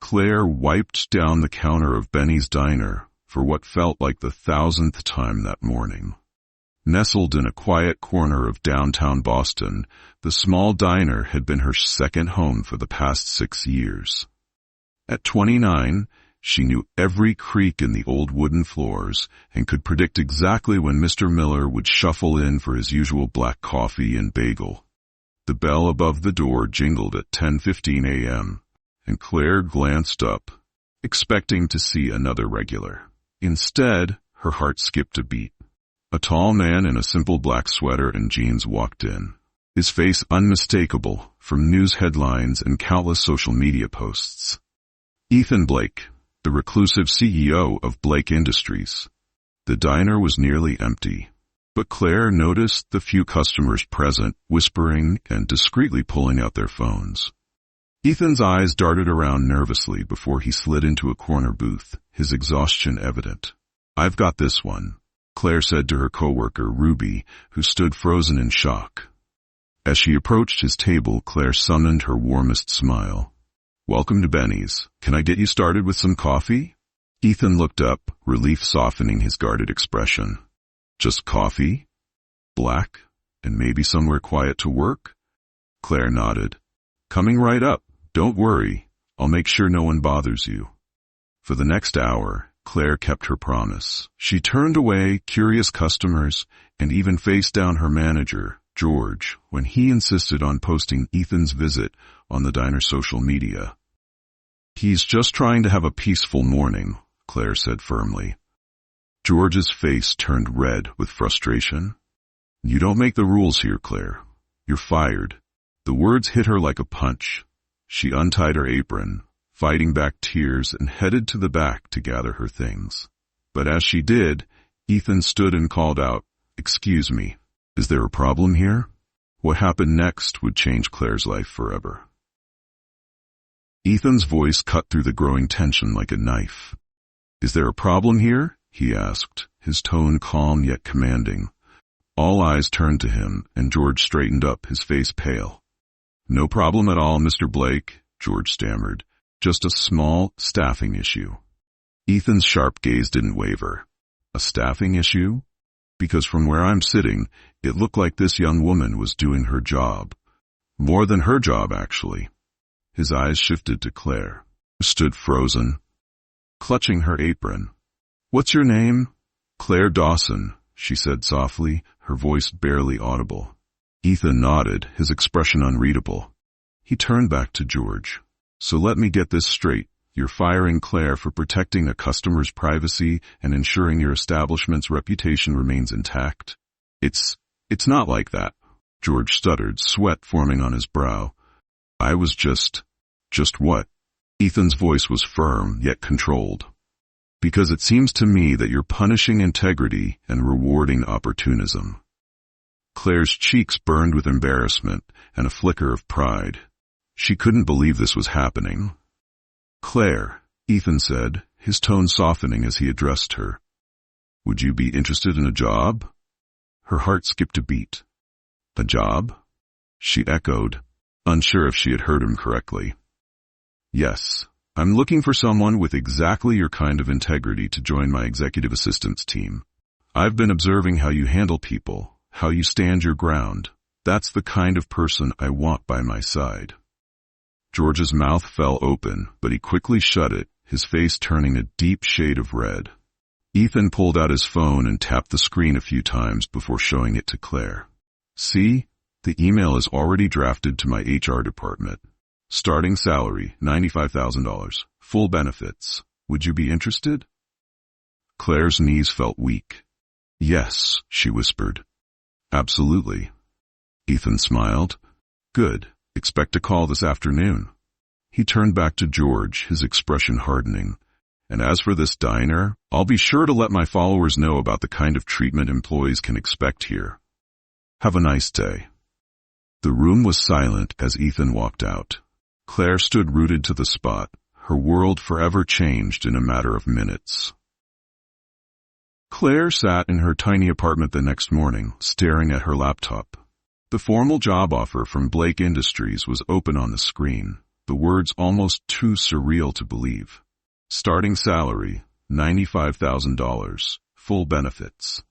Claire wiped down the counter of Benny's diner for what felt like the 1,000th time that morning. Nestled in a quiet corner of downtown Boston, the small diner had been her second home for the past 6 years. At 29, she knew every creak in the old wooden floors and could predict exactly when Mr. Miller would shuffle in for his usual black coffee and bagel. The bell above the door jingled at 10:15 a.m., and Claire glanced up, expecting to see another regular. Instead, her heart skipped a beat. A tall man in a simple black sweater and jeans walked in, his face unmistakable from news headlines and countless social media posts. Ethan Blake, the reclusive CEO of Blake Industries. The diner was nearly empty, but Claire noticed the few customers present whispering and discreetly pulling out their phones. Ethan's eyes darted around nervously before he slid into a corner booth, his exhaustion evident. "I've got this one," Claire said to her coworker, Ruby, who stood frozen in shock. As she approached his table, Claire summoned her warmest smile. "Welcome to Benny's. Can I get you started with some coffee?" Ethan looked up, relief softening his guarded expression. "Just coffee? Black? And maybe somewhere quiet to work?" Claire nodded. "Coming right up. Don't worry. I'll make sure no one bothers you." For the next hour, Claire kept her promise. She turned away curious customers and even faced down her manager, George, when he insisted on posting Ethan's visit on the diner's social media. "He's just trying to have a peaceful morning," Claire said firmly. George's face turned red with frustration. "You don't make the rules here, Claire. You're fired." The words hit her like a punch. She untied her apron, fighting back tears, and headed to the back to gather her things. But as she did, Ethan stood and called out, "Excuse me, is there a problem here?" What happened next would change Claire's life forever. Ethan's voice cut through the growing tension like a knife. "Is there a problem here?" he asked, his tone calm yet commanding. All eyes turned to him, and George straightened up, his face pale. "No problem at all, Mr. Blake," George stammered. "Just a small staffing issue." Ethan's sharp gaze didn't waver. "A staffing issue?" Because from where I'm sitting, it looked like this young woman was doing her job. More than her job, actually. His eyes shifted to Claire, who stood frozen, clutching her apron. "What's your name?" "Claire Dawson," she said softly, her voice barely audible. Ethan nodded, his expression unreadable. He turned back to George. "So let me get this straight. You're firing Claire for protecting a customer's privacy and ensuring your establishment's reputation remains intact?" It's not like that," George stuttered, sweat forming on his brow. "I was just what?" Ethan's voice was firm, yet controlled. "Because it seems to me that you're punishing integrity and rewarding opportunism." Claire's cheeks burned with embarrassment and a flicker of pride. She couldn't believe this was happening. "Claire," Ethan said, his tone softening as he addressed her. "Would you be interested in a job?" Her heart skipped a beat. "A job?" she echoed, unsure if she had heard him correctly. "Yes, I'm looking for someone with exactly your kind of integrity to join my executive assistance team. I've been observing how you handle people, how you stand your ground. That's the kind of person I want by my side." George's mouth fell open, but he quickly shut it, his face turning a deep shade of red. Ethan pulled out his phone and tapped the screen a few times before showing it to Claire. "See? The email is already drafted to my HR department. Starting salary, $95,000. Full benefits. Would you be interested?" Claire's knees felt weak. "Yes," she whispered. "Absolutely." Ethan smiled. "Good. Expect a call this afternoon." He turned back to George, his expression hardening. "And as for this diner, I'll be sure to let my followers know about the kind of treatment employees can expect here. Have a nice day." The room was silent as Ethan walked out. Claire stood rooted to the spot, her world forever changed in a matter of minutes. Claire sat in her tiny apartment the next morning, staring at her laptop. The formal job offer from Blake Industries was open on the screen. the words almost too surreal to believe. Starting salary, $95,000, full benefits.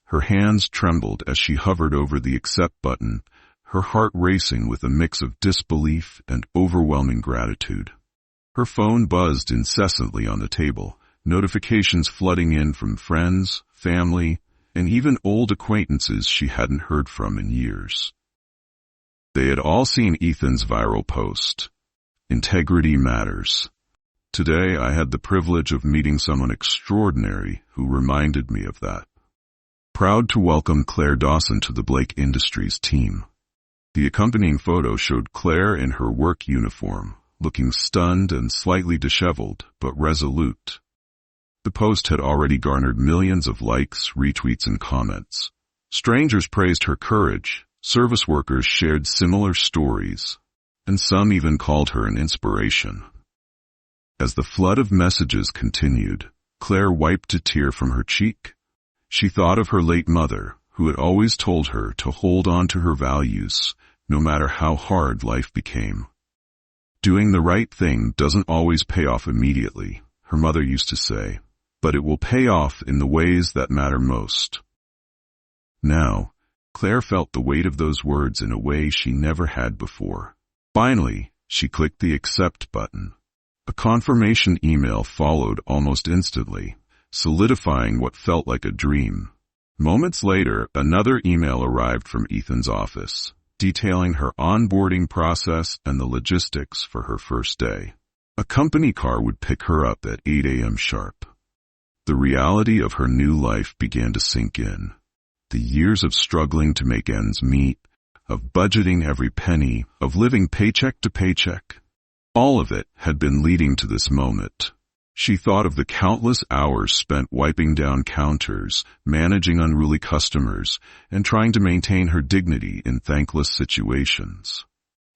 Her hands trembled as she hovered over the accept button, her heart racing with a mix of disbelief and overwhelming gratitude. Her phone buzzed incessantly on the table, notifications flooding in from friends, family, and even old acquaintances she hadn't heard from in years. They had all seen Ethan's viral post. Integrity matters. Today I had the privilege of meeting someone extraordinary who reminded me of that. Proud to welcome Claire Dawson to the Blake Industries team. The accompanying photo showed Claire in her work uniform, looking stunned and slightly disheveled, but resolute. The post had already garnered millions of likes, retweets, and comments. Strangers praised her courage, service workers shared similar stories, and some even called her an inspiration. As the flood of messages continued, Claire wiped a tear from her cheek. She thought of her late mother, who had always told her to hold on to her values, no matter how hard life became. Doing the right thing doesn't always pay off immediately, her mother used to say, but it will pay off in the ways that matter most. Now, Claire felt the weight of those words in a way she never had before. Finally, she clicked the accept button. A confirmation email followed almost instantly, solidifying what felt like a dream. Moments later, another email arrived from Ethan's office, detailing her onboarding process and the logistics for her first day. A company car would pick her up at 8 a.m. sharp. The reality of her new life began to sink in. The years of struggling to make ends meet, of budgeting every penny, of living paycheck to paycheck. All of it had been leading to this moment. She thought of the countless hours spent wiping down counters, managing unruly customers, and trying to maintain her dignity in thankless situations.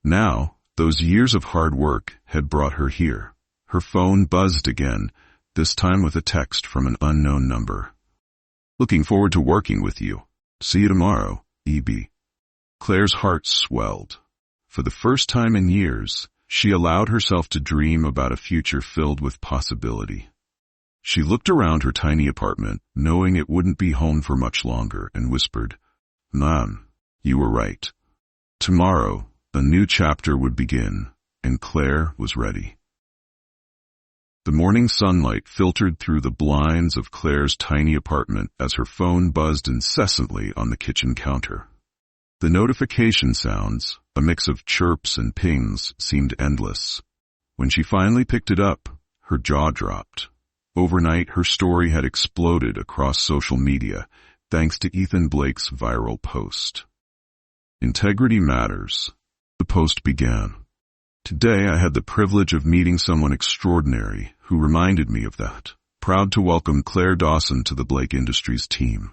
Now, those years of hard work had brought her here. Her phone buzzed again, this time with a text from an unknown number. Looking forward to working with you. See you tomorrow, E.B. Claire's heart swelled. For the first time in years, she allowed herself to dream about a future filled with possibility. She looked around her tiny apartment, knowing it wouldn't be home for much longer, and whispered, "Mom, you were right." Tomorrow, a new chapter would begin, and Claire was ready. The morning sunlight filtered through the blinds of Claire's tiny apartment as her phone buzzed incessantly on the kitchen counter. The notification sounds, a mix of chirps and pings, seemed endless. When she finally picked it up, her jaw dropped. Overnight, her story had exploded across social media, thanks to Ethan Blake's viral post. Integrity matters. The post began. Today I had the privilege of meeting someone extraordinary who reminded me of that. Proud to welcome Claire Dawson to the Blake Industries team.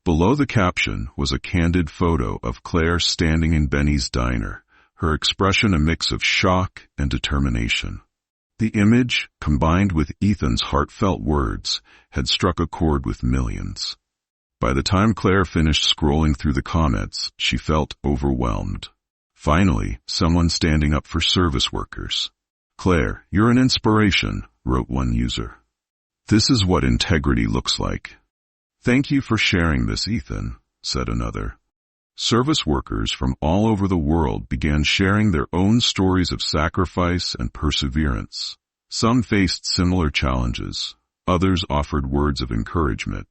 Below the caption was a candid photo of Claire standing in Benny's diner, her expression a mix of shock and determination. The image, combined with Ethan's heartfelt words, had struck a chord with millions. By the time Claire finished scrolling through the comments, she felt overwhelmed. Finally, someone standing up for service workers. "Claire, you're an inspiration," wrote one user. "This is what integrity looks like." "Thank you for sharing this, Ethan," said another. Service workers from all over the world began sharing their own stories of sacrifice and perseverance. Some faced similar challenges. Others offered words of encouragement.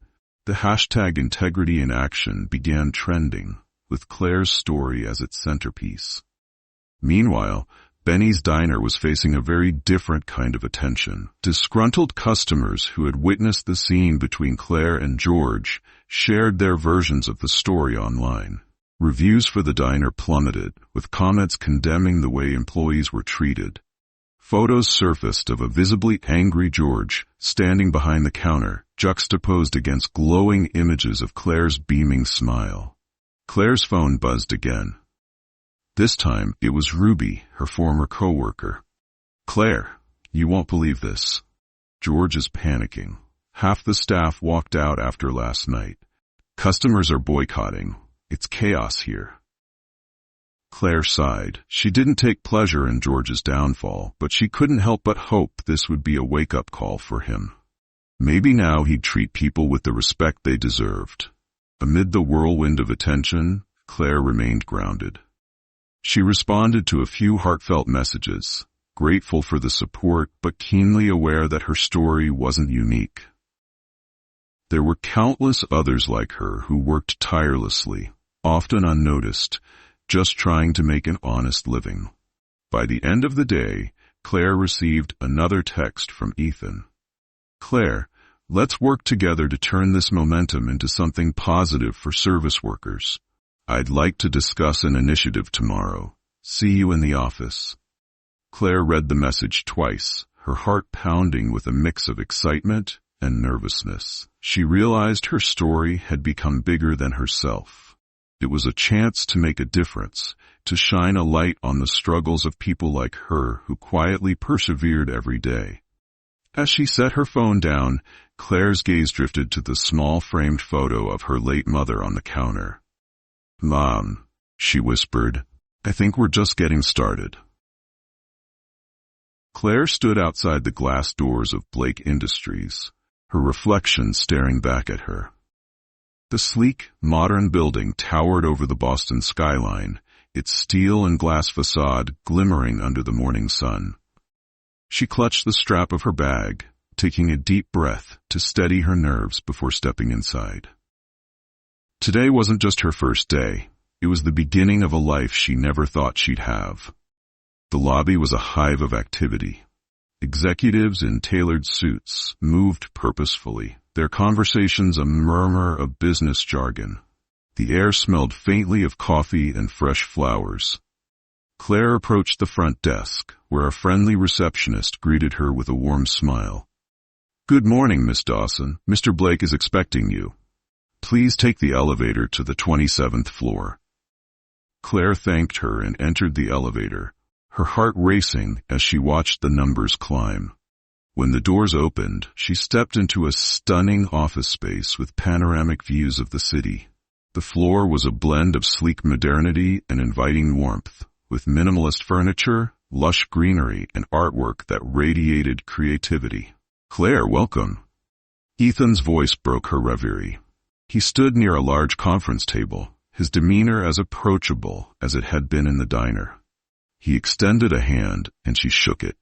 The hashtag integrity in action began trending, with Claire's story as its centerpiece. Meanwhile, Benny's diner was facing a very different kind of attention. Disgruntled customers who had witnessed the scene between Claire and George shared their versions of the story online. Reviews for the diner plummeted, with comments condemning the way employees were treated. Photos surfaced of a visibly angry George standing behind the counter, juxtaposed against glowing images of Claire's beaming smile. Claire's phone buzzed again. This time, it was Ruby, her former coworker. "Claire, you won't believe this. George is panicking. Half the staff walked out after last night. Customers are boycotting. It's chaos here." Claire sighed. She didn't take pleasure in George's downfall, but she couldn't help but hope this would be a wake-up call for him. Maybe now he'd treat people with the respect they deserved. Amid the whirlwind of attention, Claire remained grounded. She responded to a few heartfelt messages, grateful for the support but keenly aware that her story wasn't unique. There were countless others like her who worked tirelessly, often unnoticed, just trying to make an honest living. By the end of the day, Claire received another text from Ethan. "Claire, let's work together to turn this momentum into something positive for service workers. I'd like to discuss an initiative tomorrow. See you in the office." Claire read the message twice, her heart pounding with a mix of excitement and nervousness. She realized her story had become bigger than herself. It was a chance to make a difference, to shine a light on the struggles of people like her who quietly persevered every day. As she set her phone down, Claire's gaze drifted to the small framed photo of her late mother on the counter. "Mom," she whispered, "I think we're just getting started." Claire stood outside the glass doors of Blake Industries, her reflection staring back at her. The sleek, modern building towered over the Boston skyline, its steel and glass facade glimmering under the morning sun. She clutched the strap of her bag, taking a deep breath to steady her nerves before stepping inside. Today wasn't just her first day. It was the beginning of a life she never thought she'd have. The lobby was a hive of activity. Executives in tailored suits moved purposefully, their conversations a murmur of business jargon. The air smelled faintly of coffee and fresh flowers. Claire approached the front desk, where a friendly receptionist greeted her with a warm smile. "Good morning, Miss Dawson. Mr. Blake is expecting you. Please take the elevator to the 27th floor." Claire thanked her and entered the elevator, her heart racing as she watched the numbers climb. When the doors opened, she stepped into a stunning office space with panoramic views of the city. The floor was a blend of sleek modernity and inviting warmth, with minimalist furniture, lush greenery, and artwork that radiated creativity. "Claire, welcome." Ethan's voice broke her reverie. He stood near a large conference table, his demeanor as approachable as it had been in the diner. He extended a hand, and she shook it,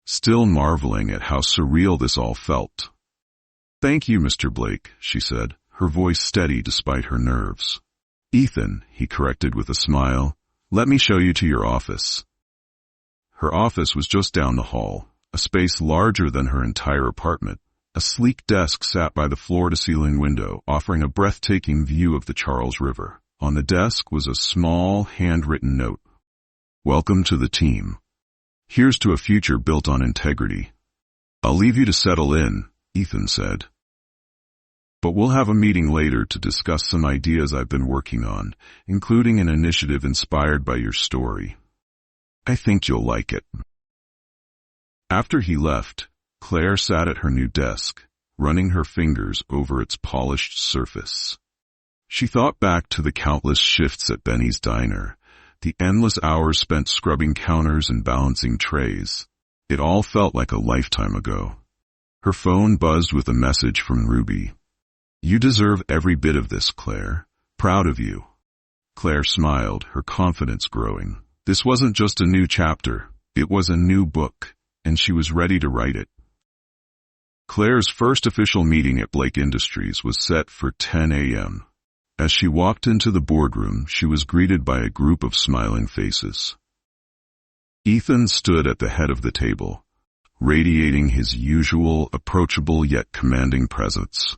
still marveling at how surreal this all felt. "Thank you, Mr. Blake," she said, her voice steady despite her nerves. "Ethan," he corrected with a smile, "let me show you to your office." Her office was just down the hall, a space larger than her entire apartment. A sleek desk sat by the floor-to-ceiling window, offering a breathtaking view of the Charles River. On the desk was a small, handwritten note. "Welcome to the team. Here's to a future built on integrity." "I'll leave you to settle in," Ethan said. "But we'll have a meeting later to discuss some ideas I've been working on, including an initiative inspired by your story. I think you'll like it." After he left, Claire sat at her new desk, running her fingers over its polished surface. She thought back to the countless shifts at Benny's diner, the endless hours spent scrubbing counters and balancing trays. It all felt like a lifetime ago. Her phone buzzed with a message from Ruby. "You deserve every bit of this, Claire. Proud of you." Claire smiled, her confidence growing. This wasn't just a new chapter, it was a new book, and she was ready to write it. Claire's first official meeting at Blake Industries was set for 10 a.m. As she walked into the boardroom, she was greeted by a group of smiling faces. Ethan stood at the head of the table, radiating his usual, approachable yet commanding presence.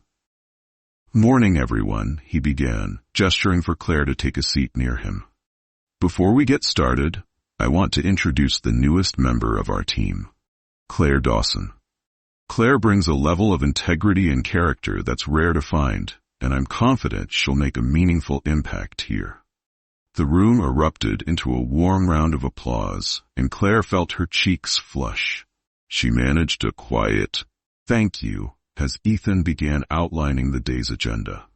"Morning, everyone," he began, gesturing for Claire to take a seat near him. "Before we get started, I want to introduce the newest member of our team, Claire Dawson. Claire brings a level of integrity and character that's rare to find, and I'm confident she'll make a meaningful impact here." The room erupted into a warm round of applause, and Claire felt her cheeks flush. She managed a quiet, "Thank you," as Ethan began outlining the day's agenda.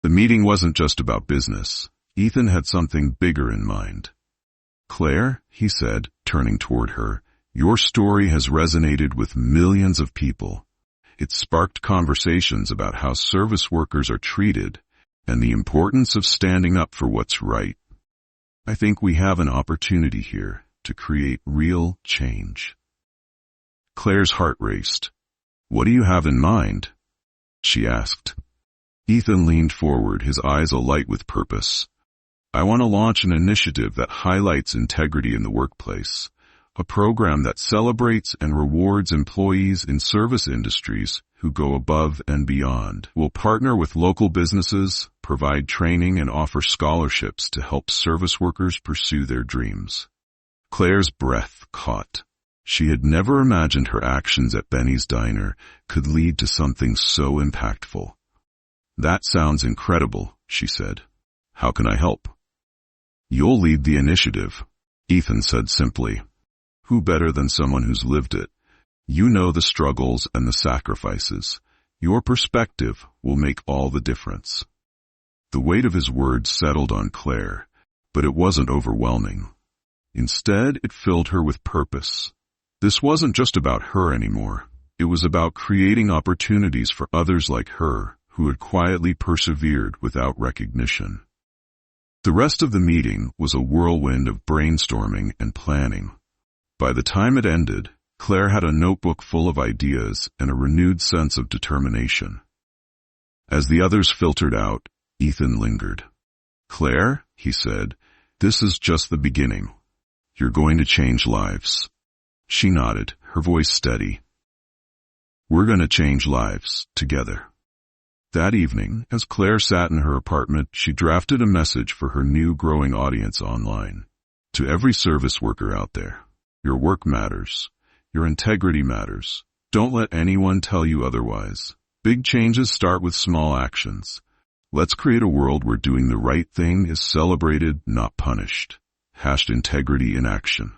The meeting wasn't just about business. Ethan had something bigger in mind. Claire, he said, turning toward her, your story has resonated with millions of people. It sparked conversations about how service workers are treated and the importance of standing up for what's right. I think we have an opportunity here to create real change. Claire's heart raced. What do you have in mind? She asked. Ethan leaned forward, his eyes alight with purpose. I want to launch an initiative that highlights integrity in the workplace, a program that celebrates and rewards employees in service industries who go above and beyond. We'll partner with local businesses, provide training, and offer scholarships to help service workers pursue their dreams. Claire's breath caught. She had never imagined her actions at Benny's Diner could lead to something so impactful. That sounds incredible, she said. How can I help? You'll lead the initiative, Ethan said simply. Who better than someone who's lived it? You know the struggles and the sacrifices. Your perspective will make all the difference. The weight of his words settled on Claire, but it wasn't overwhelming. Instead, it filled her with purpose. This wasn't just about her anymore. It was about creating opportunities for others like her who had quietly persevered without recognition. The rest of the meeting was a whirlwind of brainstorming and planning. By the time it ended, Claire had a notebook full of ideas and a renewed sense of determination. As the others filtered out, Ethan lingered. Claire, he said, this is just the beginning. You're going to change lives. She nodded, her voice steady. We're going to change lives, together. That evening, as Claire sat in her apartment, she drafted a message for her new growing audience online. To every service worker out there, your work matters. Your integrity matters. Don't let anyone tell you otherwise. Big changes start with small actions. Let's create a world where doing the right thing is celebrated, not punished. #integrity in action.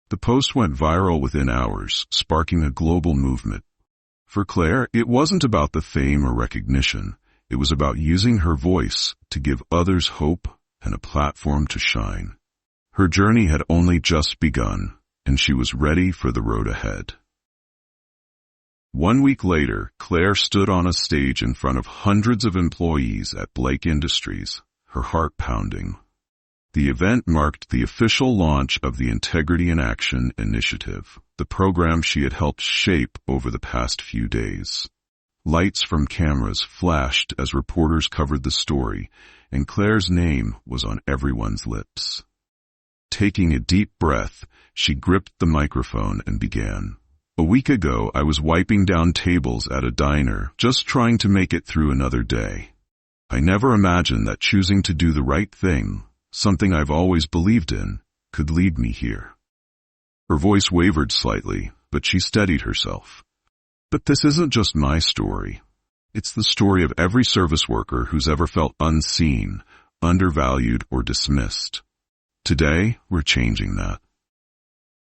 The post went viral within hours, sparking a global movement. For Claire, it wasn't about the fame or recognition. It was about using her voice to give others hope and a platform to shine. Her journey had only just begun, and she was ready for the road ahead. 1 week later, Claire stood on a stage in front of hundreds of employees at Blake Industries, her heart pounding. The event marked the official launch of the Integrity in Action initiative, the program she had helped shape over the past few days. Lights from cameras flashed as reporters covered the story, and Claire's name was on everyone's lips. Taking a deep breath, she gripped the microphone and began. A week ago, I was wiping down tables at a diner, just trying to make it through another day. I never imagined that choosing to do the right thing, something I've always believed in, could lead me here. Her voice wavered slightly, but she steadied herself. But this isn't just my story. It's the story of every service worker who's ever felt unseen, undervalued, or dismissed. Today, we're changing that.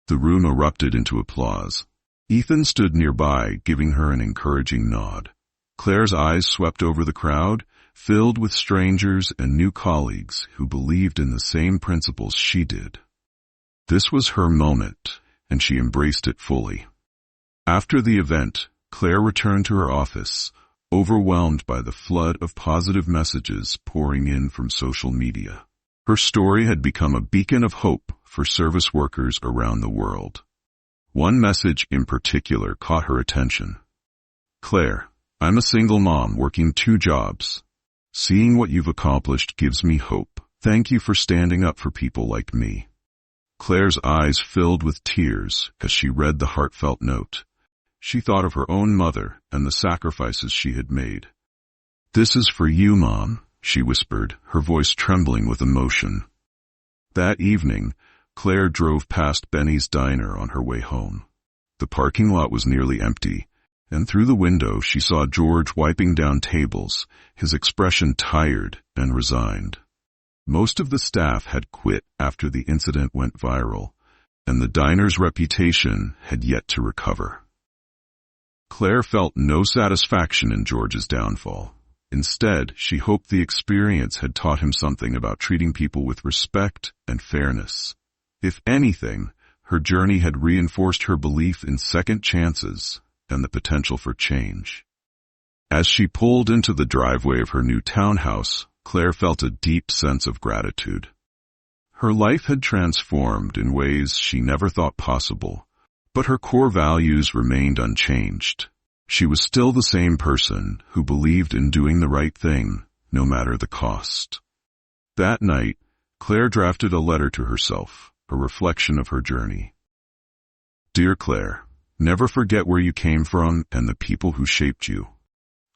The room erupted into applause. Ethan stood nearby, giving her an encouraging nod. Claire's eyes swept over the crowd, filled with strangers and new colleagues who believed in the same principles she did. This was her moment, and she embraced it fully. After the event, Claire returned to her office, overwhelmed by the flood of positive messages pouring in from social media. Her story had become a beacon of hope for service workers around the world. One message in particular caught her attention. Claire, I'm a single mom working 2 jobs. Seeing what you've accomplished gives me hope. Thank you for standing up for people like me. Claire's eyes filled with tears as she read the heartfelt note. She thought of her own mother and the sacrifices she had made. This is for you, Mom, she whispered, her voice trembling with emotion. That evening, Claire drove past Benny's Diner on her way home. The parking lot was nearly empty, and through the window she saw George wiping down tables, his expression tired and resigned. Most of the staff had quit after the incident went viral, and the diner's reputation had yet to recover. Claire felt no satisfaction in George's downfall. Instead, she hoped the experience had taught him something about treating people with respect and fairness. If anything, her journey had reinforced her belief in second chances and the potential for change. As she pulled into the driveway of her new townhouse, Claire felt a deep sense of gratitude. Her life had transformed in ways she never thought possible, but her core values remained unchanged. She was still the same person who believed in doing the right thing, no matter the cost. That night, Claire drafted a letter to herself, a reflection of her journey. Dear Claire, never forget where you came from and the people who shaped you.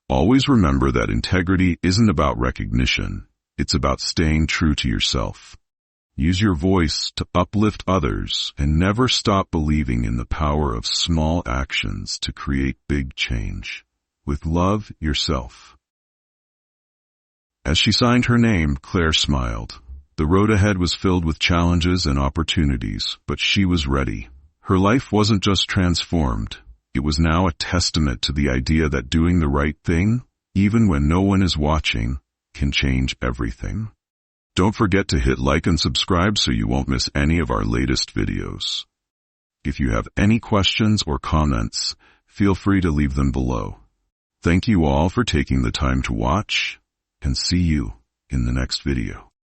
Always remember that integrity isn't about recognition, it's about staying true to yourself. Use your voice to uplift others and never stop believing in the power of small actions to create big change. With love, yourself. As she signed her name, Claire smiled. The road ahead was filled with challenges and opportunities, but she was ready. Her life wasn't just transformed. It was now a testament to the idea that doing the right thing, even when no one is watching, can change everything. Don't forget to hit like and subscribe so you won't miss any of our latest videos. If you have any questions or comments, feel free to leave them below. Thank you all for taking the time to watch, and see you in the next video.